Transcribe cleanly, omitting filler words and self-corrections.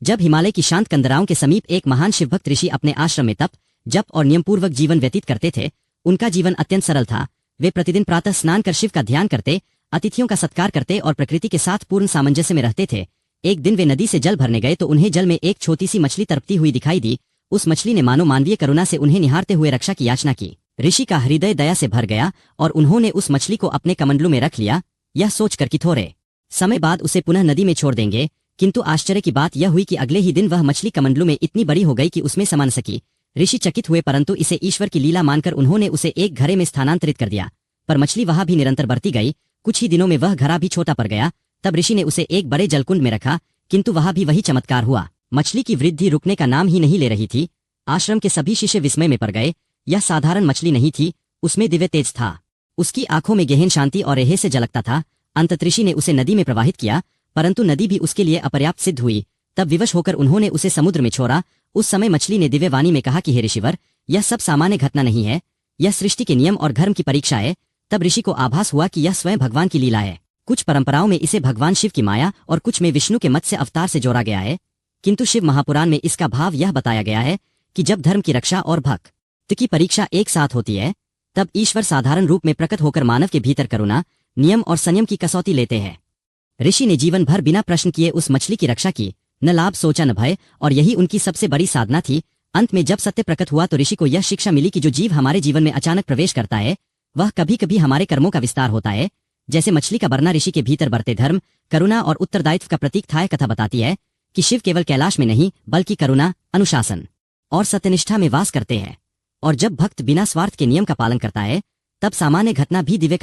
जब हिमालय की शांत कंदराओं के समीप एक महान शिवभक्त ऋषि अपने आश्रम में तप, जप और नियमपूर्वक जीवन व्यतीत करते थे, उनका जीवन अत्यंत सरल था। वे प्रतिदिन प्रातः स्नान कर शिव का ध्यान करते, अतिथियों का सत्कार करते और प्रकृति के साथ पूर्ण सामंजस्य में रहते थे। एक दिन वे नदी से जल भरने गए तो उन्हें जल में एक छोटी सी मछली तड़पती हुई दिखाई दी। उस मछली ने मानो मानवीय करुणा से उन्हें निहारते हुए रक्षा की याचना की। ऋषि का हृदय दया से भर गया और उन्होंने उस मछली को अपने कमंडलू में रख लिया, यह सोचकर कि थोड़े समय बाद उसे पुनः नदी में छोड़ देंगे। किंतु आश्चर्य की बात यह हुई कि अगले ही दिन वह मछली कमंडलू में इतनी बड़ी हो गई कि उसमें समा न सकी। ऋषि चकित हुए, परंतु इसे ईश्वर की लीला मानकर उन्होंने उसे एक घड़े में स्थानांतरित कर दिया। पर मछली वहां भी निरंतर बढ़ती गई। कुछ ही दिनों में वह घड़ा भी छोटा पड़ गया। तब ऋषि ने उसे एक बड़े जलकुंड में रखा, किंतु वहां भी वही चमत्कार हुआ। मछली की वृद्धि रुकने का नाम ही नहीं ले रही थी। आश्रम के सभी शिष्य विस्मय में पड़ गए। यह साधारण मछली नहीं थी, उसमें दिव्य तेज था। उसकी आंखों में गहन शांति और रेहे से झलकता था। अंतत ऋषि ने उसे नदी में प्रवाहित किया, परंतु नदी भी उसके लिए अपर्याप्त सिद्ध हुई। तब विवश होकर उन्होंने उसे समुद्र में छोड़ा। उस समय मछली ने दिव्य वाणी में कहा कि हे ऋषिवर, यह सब सामान्य घटना नहीं है, यह सृष्टि के नियम और धर्म की परीक्षा है। तब ऋषि को आभास हुआ कि यह स्वयं भगवान की लीला है। कुछ परंपराओं में इसे भगवान शिव की माया और कुछ में विष्णु के मत्स्य अवतार से जोड़ा गया है, किंतु शिव महापुराण में इसका भाव यह बताया गया है कि जब धर्म की रक्षा और भक्त की परीक्षा एक साथ होती है, तब ईश्वर साधारण रूप में प्रकट होकर मानव के भीतर करुणा, नियम और संयम की कसौटी लेते हैं। ऋषि ने जीवन भर बिना प्रश्न किए उस मछली की रक्षा की, न लाभ सोचा न भय, और यही उनकी सबसे बड़ी साधना थी। अंत में जब सत्य प्रकट हुआ तो ऋषि को यह शिक्षा मिली कि जो जीव हमारे जीवन में अचानक प्रवेश करता है, वह कभी कभी हमारे कर्मों का विस्तार होता है। जैसे मछली का बढ़ना ऋषि के भीतर बढ़ते धर्म, करुणा और उत्तरदायित्व का प्रतीक था। कथा बताती है कि शिव केवल कैलाश में नहीं बल्कि करुणा, अनुशासन और सत्यनिष्ठा में वास करते हैं। और जब भक्त बिना स्वार्थ के नियम का पालन करता है, तब सामान्य घटना भी दिव्य